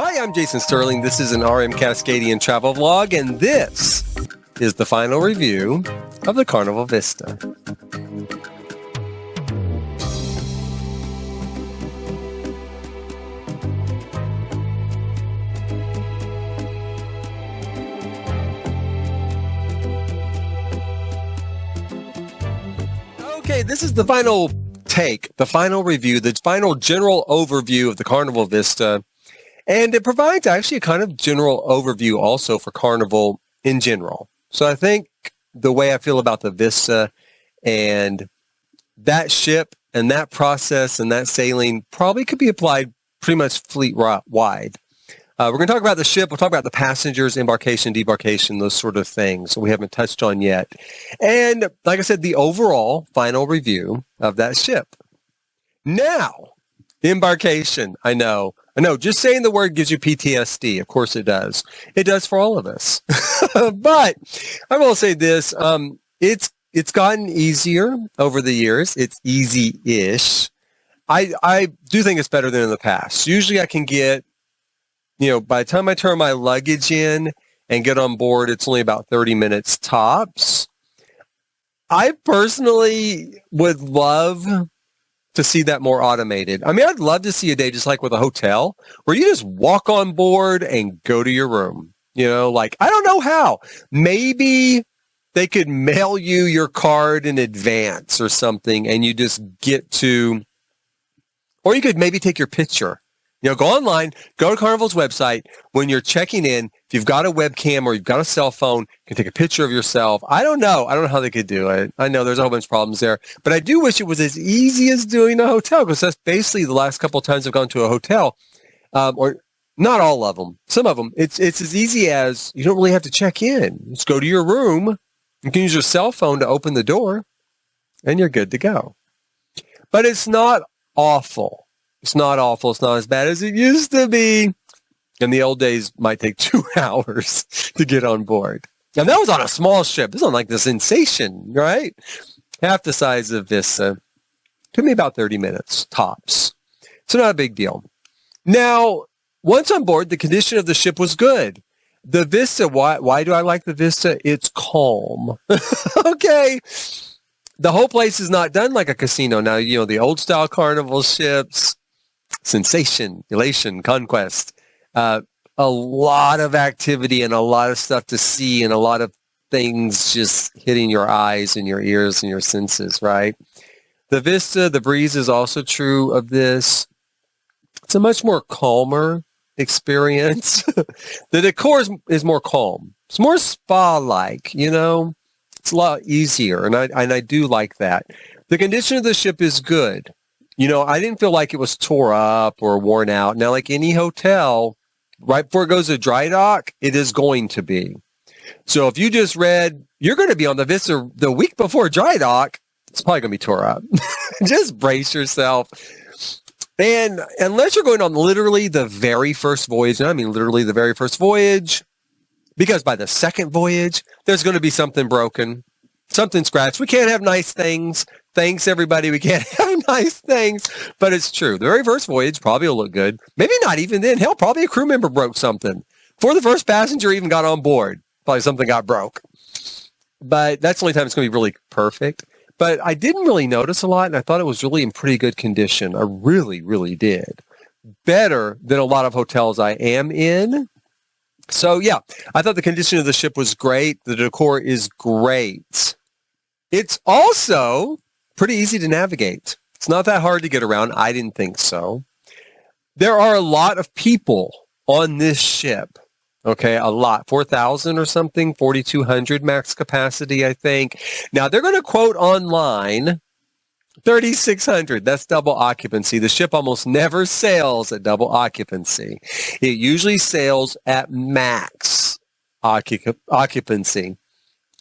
Hi, I'm Jason Sterling. This is an RM Cascadian travel vlog, and this is the final review of the Carnival Vista. Okay, this is the final take, the final review, the final general overview of the Carnival Vista. And it provides actually a kind of general overview also for Carnival in general. So I think the way I feel about the Vista and that ship and that process and that sailing probably could be applied pretty much fleet-wide. We're going to talk about the ship. We'll talk about the passengers, embarkation, debarkation, those sort of things we haven't touched on yet. And like I said, the overall final review of that ship. Now, embarkation. I know, just saying the word gives you PTSD. Of course it does. It does for all of us. But I will say this, it's gotten easier over the years. It's easy-ish. I do think it's better than in the past. Usually I can get, by the time I turn my luggage in and get on board, it's only about 30 minutes tops. I personally would love to see that more automated. I mean, I'd love to see a day just like with a hotel where you just walk on board and go to your room. I don't know how. Maybe they could mail you your card in advance or something and you just get to, or you could maybe take your picture. Go online, go to Carnival's website. When you're checking in, if you've got a webcam or you've got a cell phone, you can take a picture of yourself. I don't know how they could do it. I know there's a whole bunch of problems there, but I do wish it was as easy as doing a hotel, because that's basically the last couple of times I've gone to a hotel, or not all of them. Some of them, it's as easy as you don't really have to check in. Just go to your room. You can use your cell phone to open the door, and you're good to go. But it's not awful. It's not awful. It's not as bad as it used to be. In the old days, it might take 2 hours to get on board. And that was on a small ship. This is on like the Sensation, right? Half the size of Vista. Took me about 30 minutes, tops. So not a big deal. Now, once on board, the condition of the ship was good. The Vista, why do I like the Vista? It's calm. Okay. The whole place is not done like a casino. Now, the old style Carnival ships, Sensation, Elation, Conquest, a lot of activity and a lot of stuff to see and a lot of things just hitting your eyes and your ears and your senses, right? The Vista, the breeze is also true of this. It's a much more calmer experience. The decor is more calm. It's more spa-like, It's a lot easier, and I do like that. The condition of the ship is good. I didn't feel like it was tore up or worn out. Now, like any hotel, right before it goes to dry dock, it is going to be. So if you just read, you're going to be on the Vista the week before dry dock, it's probably going to be tore up. Just brace yourself. And unless you're going on literally the very first voyage, and I mean literally the very first voyage, because by the second voyage, there's going to be something broken, something scratched. We can't have nice things. Thanks, everybody. We can't have nice things. But it's true. The very first voyage probably will look good. Maybe not even then. Hell, probably a crew member broke something. Before the first passenger even got on board, probably something got broke. But that's the only time it's going to be really perfect. But I didn't really notice a lot, and I thought it was really in pretty good condition. I really, really did. Better than a lot of hotels I am in. So, yeah, I thought the condition of the ship was great. The decor is great. It's also pretty easy to navigate. It's not that hard to get around. I didn't think so. There are a lot of people on this ship. Okay, a lot. 4,000 or something, 4,200 max capacity, I think. Now, they're going to quote online 3,600. That's double occupancy. The ship almost never sails at double occupancy. It usually sails at max occupancy.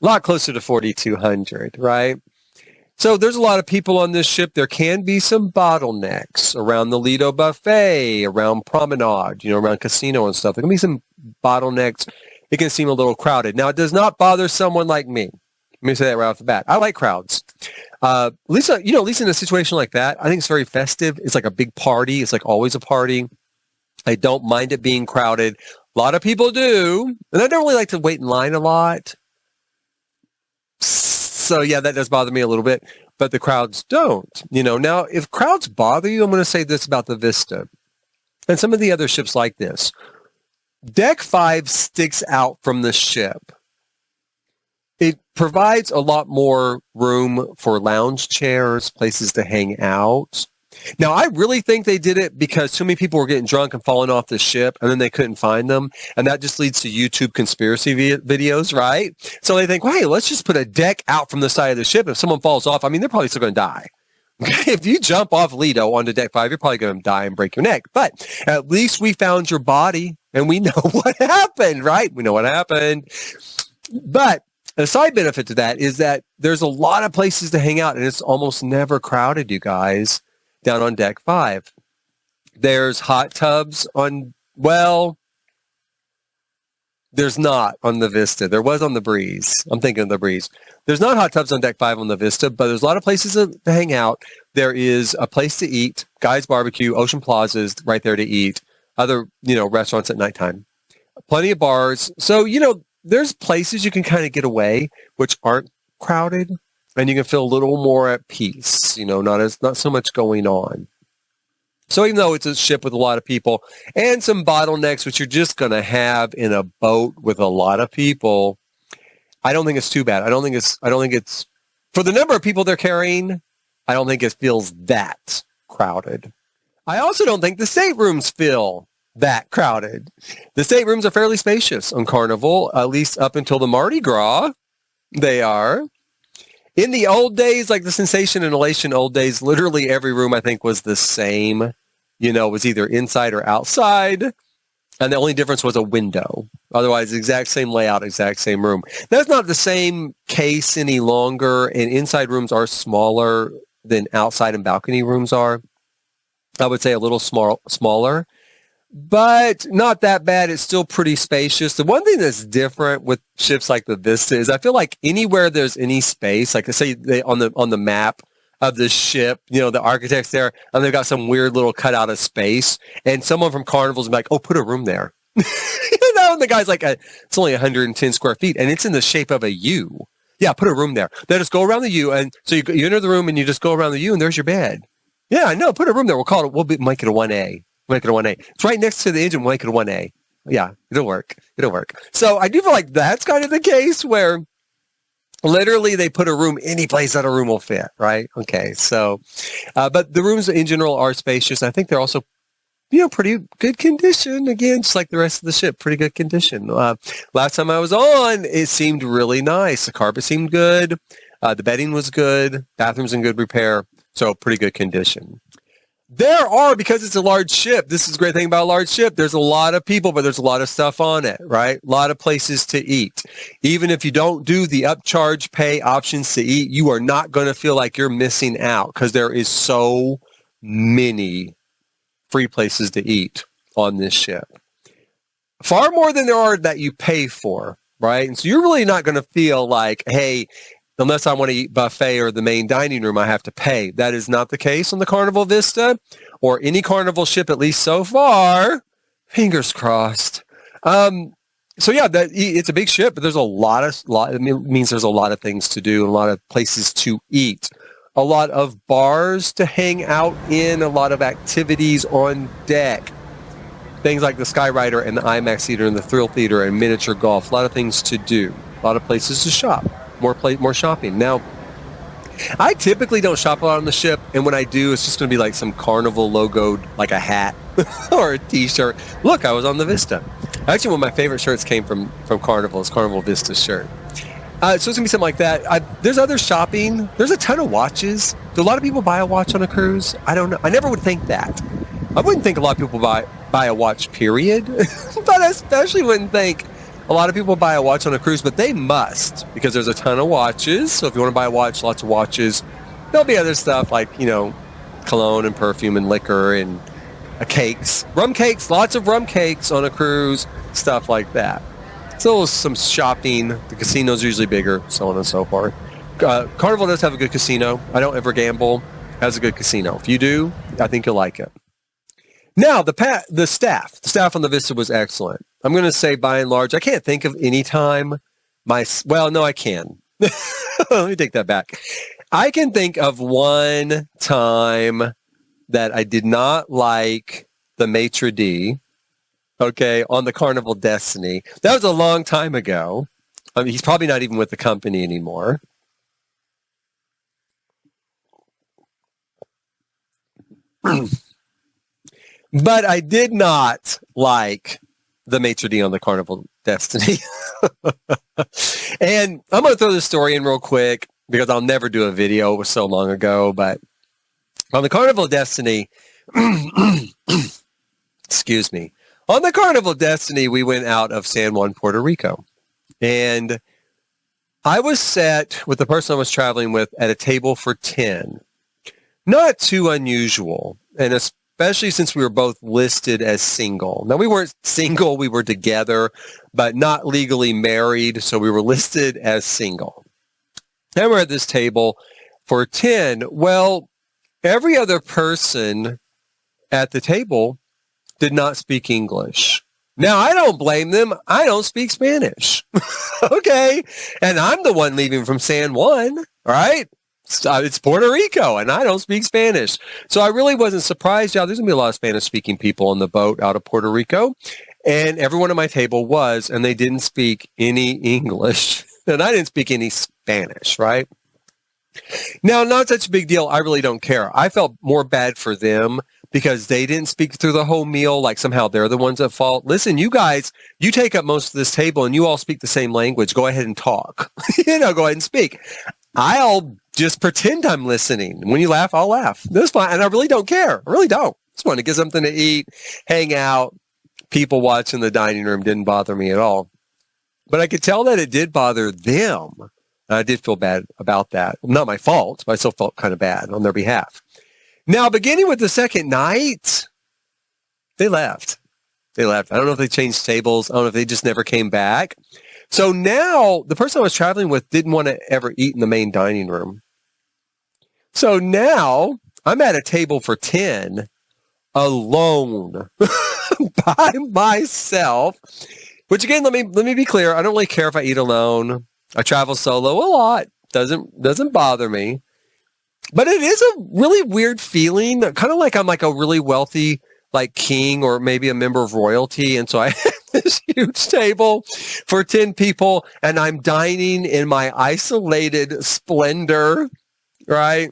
A lot closer to 4,200, right? So there's a lot of people on this ship. There can be some bottlenecks around the Lido Buffet, around Promenade, around Casino and stuff. There can be some bottlenecks. It can seem a little crowded. Now, it does not bother someone like me. Let me say that right off the bat. I like crowds. At least in a situation like that, I think it's very festive. It's like a big party. It's like always a party. I don't mind it being crowded. A lot of people do. And I don't really like to wait in line a lot. So yeah, that does bother me a little bit. But the crowds don't. Now, if crowds bother you, I'm going to say this about the Vista. And some of the other ships like this. Deck 5 sticks out from the ship. It provides a lot more room for lounge chairs, places to hang out. Now, I really think they did it because too many people were getting drunk and falling off the ship, and then they couldn't find them. And that just leads to YouTube conspiracy videos, right? So they think, well, hey, let's just put a deck out from the side of the ship. If someone falls off, they're probably still going to die. If you jump off Lido onto deck 5, you're probably going to die and break your neck. But at least we found your body, and we know what happened, right? We know what happened. But a side benefit to that is that there's a lot of places to hang out, and it's almost never crowded, you guys, down on deck 5. There's hot tubs there's not on the Vista. There was on the Breeze. I'm thinking of the Breeze. There's not hot tubs on deck 5 on the Vista, but there's a lot of places to hang out. There is a place to eat, Guy's Barbecue, Ocean Plaza's right there to eat, other, restaurants at nighttime. Plenty of bars. So, there's places you can kind of get away, which aren't crowded, and you can feel a little more at peace, not so much going on. So even though it's a ship with a lot of people and some bottlenecks, which you're just going to have in a boat with a lot of people, I don't think it's too bad. I don't think it's for the number of people they're carrying. I don't think it feels that crowded. I also don't think the staterooms feel that crowded. The staterooms are fairly spacious on Carnival, at least up until the Mardi Gras. They are. In the old days, like the Sensation and Elation old days, literally every room I think was the same. Was either inside or outside. And the only difference was a window. Otherwise, exact same layout, exact same room. That's not the same case any longer. And inside rooms are smaller than outside and balcony rooms are. I would say a little smaller. But not that bad. It's still pretty spacious. The one thing that's different with ships like the Vista is I feel like anywhere there's any space, like say on the map of the ship, the architect's there, and they've got some weird little cutout of space, and someone from Carnival's like, oh, put a room there. And the guy's like, it's only 110 square feet, and it's in the shape of a U. Yeah, put a room there. Then just go around the U, and so you enter the room, and you just go around the U, and there's your bed. Yeah, I know. Put a room there. We'll make it a 1A. Make it a 1A. It's right next to the engine. We'll make it a 1A. Yeah, it'll work. So I do feel like that's kind of the case where literally they put a room any place that a room will fit, right? Okay, so, but the rooms in general are spacious. I think they're also, pretty good condition. Again, just like the rest of the ship, pretty good condition. Last time I was on, it seemed really nice. The carpet seemed good. The bedding was good. Bathrooms in good repair. So pretty good condition. There are, because it's a large ship, this is a great thing about a large ship, there's a lot of people, but there's a lot of stuff on it, right? A lot of places to eat. Even if you don't do the upcharge pay options to eat, you are not going to feel like you're missing out because there is so many free places to eat on this ship. Far more than there are that you pay for, right? And so you're really not going to feel like, hey, unless I want to eat buffet or the main dining room, I have to pay. That is not the case on the Carnival Vista or any Carnival ship, at least so far. Fingers crossed. So yeah, it's a big ship, but there's it means there's a lot of things to do, and a lot of places to eat, a lot of bars to hang out in, a lot of activities on deck. Things like the Skyrider and the IMAX Theater and the Thrill Theater and miniature golf. A lot of things to do. A lot of places to shop. More shopping. Now, I typically don't shop a lot on the ship, and when I do, it's just going to be like some Carnival logoed, like a hat or a t-shirt. Look, I was on the Vista. Actually, one of my favorite shirts came from Carnival. It's Carnival Vista shirt. So it's going to be something like that. There's other shopping. There's a ton of watches. Do a lot of people buy a watch on a cruise? I don't know. I never would think that. I wouldn't think a lot of people buy a watch, period. But I especially wouldn't think a lot of people buy a watch on a cruise, but they must, because there's a ton of watches. So if you want to buy a watch, lots of watches. There'll be other stuff like, cologne and perfume and liquor and cakes. Rum cakes, lots of rum cakes on a cruise, stuff like that. So some shopping. The casino's usually bigger, so on and so forth. Carnival does have a good casino. I don't ever gamble. It has a good casino. If you do, I think you'll like it. Now, the staff. staff on the Vista was excellent. I'm going to say by and large, I can't think of any time well, no, I can. Let me take that back. I can think of one time that I did not like the maitre d', okay, on the Carnival Destiny. That was a long time ago. I mean, he's probably not even with the company anymore. But I did not like the maitre d' on the Carnival Destiny. And I'm going to throw this story in real quick because I'll never do a video. It was so long ago. But on the Carnival Destiny, excuse me, on the Carnival Destiny, we went out of San Juan, Puerto Rico. And I was set with the person I was traveling with at a table for 10. Not too unusual, and especially since we were both listed as single. Now, we weren't single, we were together, but not legally married, so we were listed as single. And we're at this table for 10. Well, every other person at the table did not speak English. Now, I don't blame them. I don't speak Spanish. Okay? And I'm the one leaving from San Juan, right? It's Puerto Rico, and I don't speak Spanish. So I really wasn't surprised. Yeah, there's going to be a lot of Spanish-speaking people on the boat out of Puerto Rico. And everyone at my table was, and they didn't speak any English. And I didn't speak any Spanish, right? Now, not such a big deal. I really don't care. I felt more bad for them because they didn't speak through the whole meal, like somehow they're the ones at fault. Listen, you guys, you take up most of this table and you all speak the same language. Go ahead and talk. Go ahead and speak. I'll just pretend I'm listening. When you laugh, I'll laugh. That's fine. And I really don't care. I really don't. Just want to get something to eat, hang out. People watching the dining room didn't bother me at all. But I could tell that it did bother them. And I did feel bad about that. Not my fault, but I still felt kind of bad on their behalf. Now, beginning with the second night, they left. I don't know if they changed tables. I don't know if they just never came back. So now the person I was traveling with didn't want to ever eat in the main dining room. So now I'm at a table for 10 alone by myself, which again, let me be clear. I don't really care if I eat alone. I travel solo a lot. Doesn't bother me. But it is a really weird feeling, kind of like I'm like a really wealthy like king or maybe a member of royalty. And so I have this huge table for 10 people and I'm dining in my isolated splendor, right?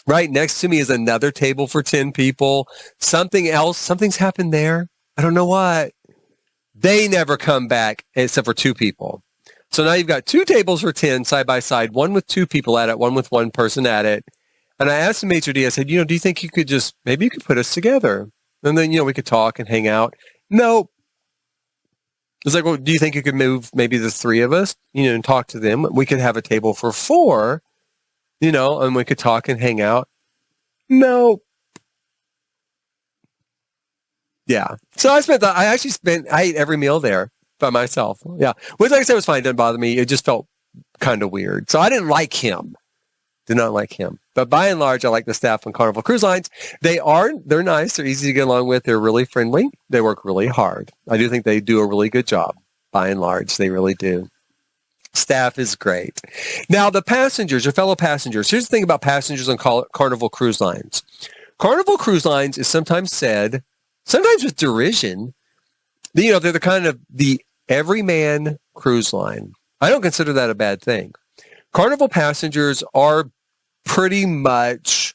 Right next to me is another table for 10 people. Something's happened there. I don't know what. They never come back except for 2 people. So now you've got 2 tables for 10 side by side, one with 2 people at it, one with 1 person at it. And I asked the maitre d', I said, do you think you could maybe you could put us together? And then, we could talk and hang out. No. It's like, well, do you think you could move maybe the 3 of us, and talk to them? We could have a table for 4, and we could talk and hang out. No. Yeah. So I ate every meal there by myself. Yeah. Which, like I said, was fine. It didn't bother me. It just felt kind of weird. So I didn't like him. Did not like him. But by and large, I like the staff on Carnival Cruise Lines. They're nice. They're easy to get along with. They're really friendly. They work really hard. I do think they do a really good job. By and large, they really do. Staff is great. Now, the passengers, your fellow passengers, here's the thing about passengers on Carnival Cruise Lines. Carnival Cruise Lines is sometimes said, sometimes with derision, they're the kind of the everyman cruise line. I don't consider that a bad thing. Carnival passengers are pretty much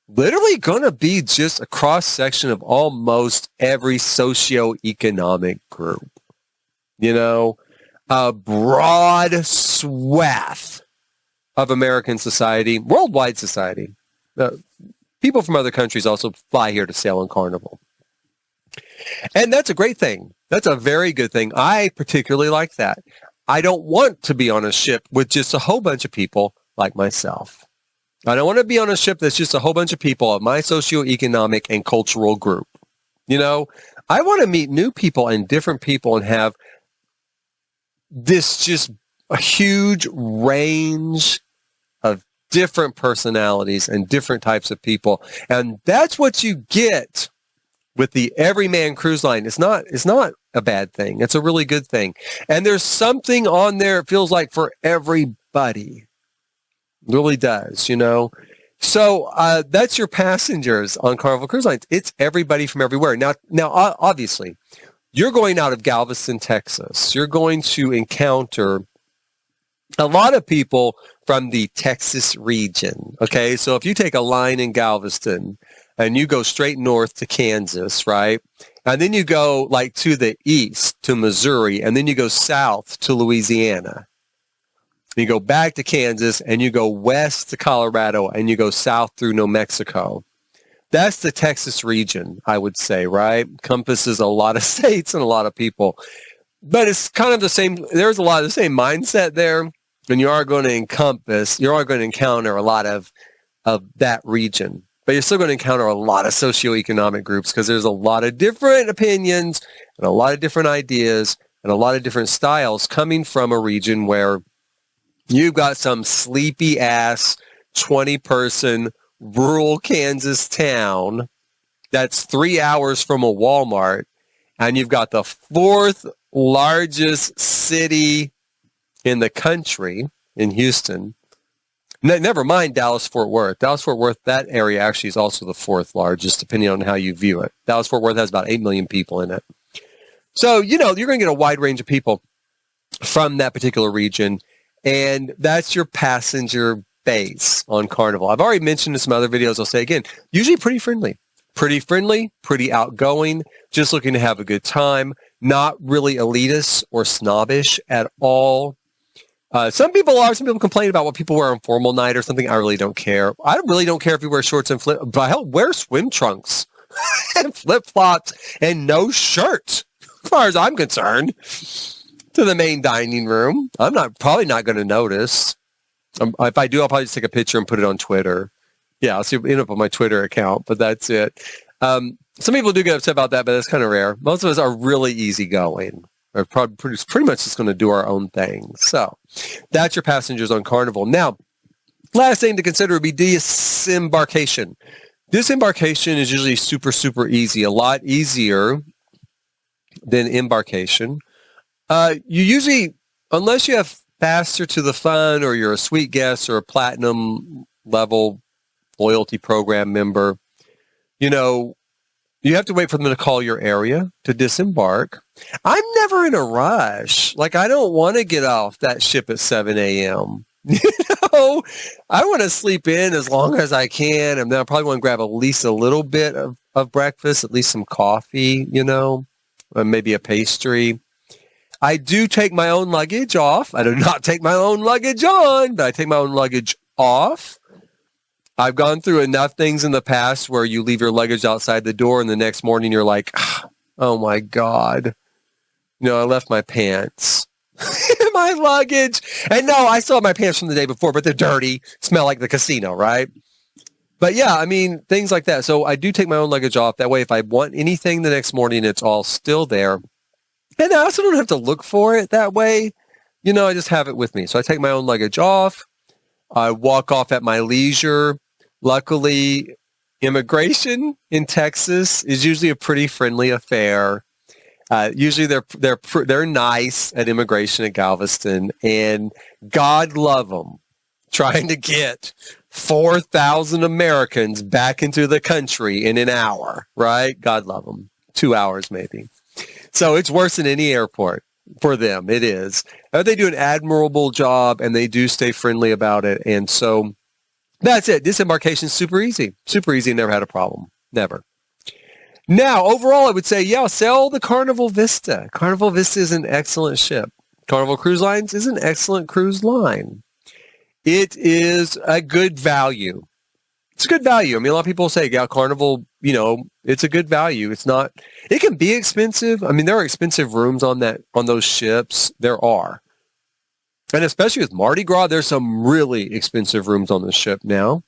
literally going to be just a cross-section of almost every socioeconomic group. A broad swath of American society, worldwide society. People from other countries also fly here to sail on Carnival. And that's a great thing. That's a very good thing. I particularly like that. I don't want to be on a ship with just a whole bunch of people like myself. I don't want to be on a ship that's just a whole bunch of people of my socioeconomic and cultural group. I want to meet new people and different people and have this just a huge range of different personalities and different types of people. And that's what you get with the Everyman Cruise Line. It's not a bad thing. It's a really good thing. And there's something on there, it feels like, for everybody. It really does, you know. So that's your passengers on Carnival Cruise Lines. It's everybody from everywhere. Now, obviously, you're going out of Galveston, Texas. You're going to encounter a lot of people from the Texas region. Okay, so if you take a line in Galveston and you go straight north to Kansas, right? And then you go like to the east to Missouri, and then you go south to Louisiana. You go back to Kansas, and you go west to Colorado, and you go south through New Mexico. That's the Texas region, I would say, right? Encompasses a lot of states and a lot of people. But it's kind of the same. There's a lot of the same mindset there, and you are going to encounter a lot of that region. But you're still going to encounter a lot of socioeconomic groups because there's a lot of different opinions and a lot of different ideas and a lot of different styles coming from a region where you've got some sleepy ass 20-person rural Kansas town that's 3 hours from a Walmart, and you've got the fourth largest city in the country in Houston. Never mind Dallas-Fort Worth. Dallas-Fort Worth, that area actually is also the fourth largest, depending on how you view it. Dallas-Fort Worth has about 8 million people in it. So, you know, you're going to get a wide range of people from that particular region, and that's your passenger base on Carnival. I've already mentioned in some other videos. I'll say again, usually pretty friendly, pretty outgoing, just looking to have a good time, not really elitist or snobbish at all. Some people complain about what people wear on formal night or something. I really don't care. I really don't care if you wear shorts and but hell, wear swim trunks and flip-flops and no shirt, as far as I'm concerned, to the main dining room. I'm probably not going to notice. If I do, I'll probably just take a picture and put it on Twitter. Yeah, I'll see it end up on my Twitter account, but that's it. Some people do get upset about that, but that's kind of rare. Most of us are really easygoing. We're pretty much just going to do our own thing. So that's your passengers on Carnival. Now, last thing to consider would be disembarkation. Disembarkation is usually super, super easy, a lot easier than embarkation. You usually, unless you have faster to the fun or you're a sweet guest or a platinum level loyalty program member, you know, you have to wait for them to call your area to disembark. I'm never in a rush. Like, I don't want to get off that ship at 7 a.m. You know, I want to sleep in as long as I can. And then I probably want to grab at least a little bit of breakfast, at least some coffee, you know, or maybe a pastry. I do take my own luggage off. I do not take my own luggage on, but I take my own luggage off. I've gone through enough things in the past where you leave your luggage outside the door and the next morning you're like, oh my God, you know, I left my pants in my luggage. And no, I still have my pants from the day before, but they're dirty, smell like the casino, right? But yeah, I mean, things like that. So I do take my own luggage off. That way, if I want anything the next morning, it's all still there. And I also don't have to look for it that way. You know, I just have it with me. So I take my own luggage off. I walk off at my leisure. Luckily, immigration in Texas is usually a pretty friendly affair. Usually they're nice at immigration at Galveston, and God love them, trying to get 4,000 Americans back into the country in an hour, right? God love them. 2 hours maybe. So it's worse than any airport for them. It is. They do an admirable job, and they do stay friendly about it. And so that's it. Disembarkation is super easy. Super easy. Never had a problem. Never. Now, overall, I would say, yeah, sell the Carnival Vista. Carnival Vista is an excellent ship. Carnival Cruise Lines is an excellent cruise line. It is a good value. It's a good value. I mean, a lot of people say, yeah, Carnival, you know, it's a good value. It's not, it can be expensive. I mean, there are expensive rooms on those ships. There are. And especially with Mardi Gras, there's some really expensive rooms on the ship now.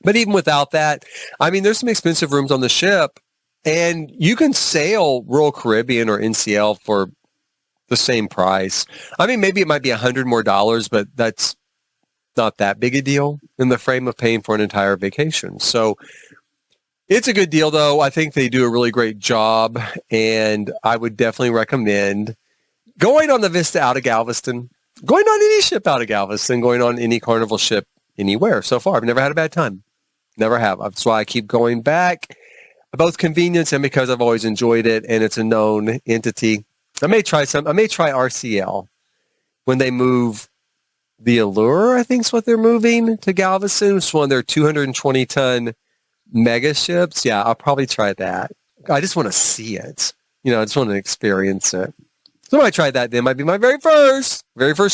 But even without that, I mean, there's some expensive rooms on the ship, and you can sail Royal Caribbean or NCL for the same price. I mean, maybe it might be $100 more, but that's not that big a deal in the frame of paying for an entire vacation. So It's a good deal, though. I think they do a really great job, and I would definitely recommend going on the Vista out of Galveston, going on any ship out of Galveston, going on any Carnival ship anywhere so far. I've never had a bad time. Never have. That's why I keep going back, both convenience and because I've always enjoyed it, and it's a known entity. I may try RCL when they move the Allure, I think is what they're moving to Galveston. It's one of their 220-ton mega ships. Yeah, I'll probably try that. I just want to see it. I just want to experience it. So I might try that. Then might be my very first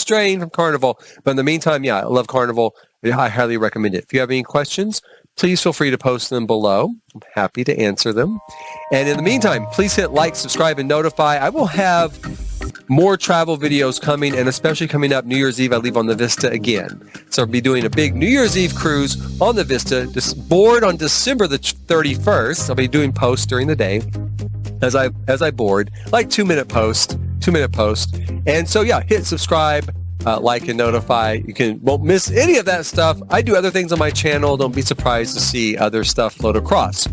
strain from Carnival. But in the meantime, yeah, I love Carnival. I highly recommend it. If you have any questions, please feel free to post them below. I'm happy to answer them. And in the meantime, please hit like, subscribe, and notify. I will have more travel videos coming, and especially coming up New Year's Eve, I leave on the Vista again. So I'll be doing a big New Year's Eve cruise on the Vista, just board on December the 31st. I'll be doing posts during the day as I board, like 2-minute post. And so yeah, hit subscribe, like, and notify. Won't miss any of that stuff. I do other things on my channel. Don't be surprised to see other stuff float across.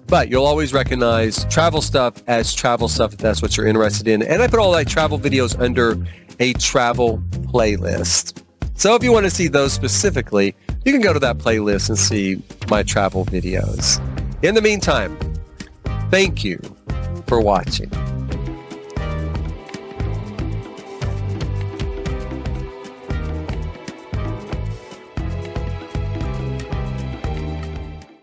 But you'll always recognize travel stuff as travel stuff if that's what you're interested in. And I put all my travel videos under a travel playlist. So if you want to see those specifically, you can go to that playlist and see my travel videos. In the meantime, thank you for watching.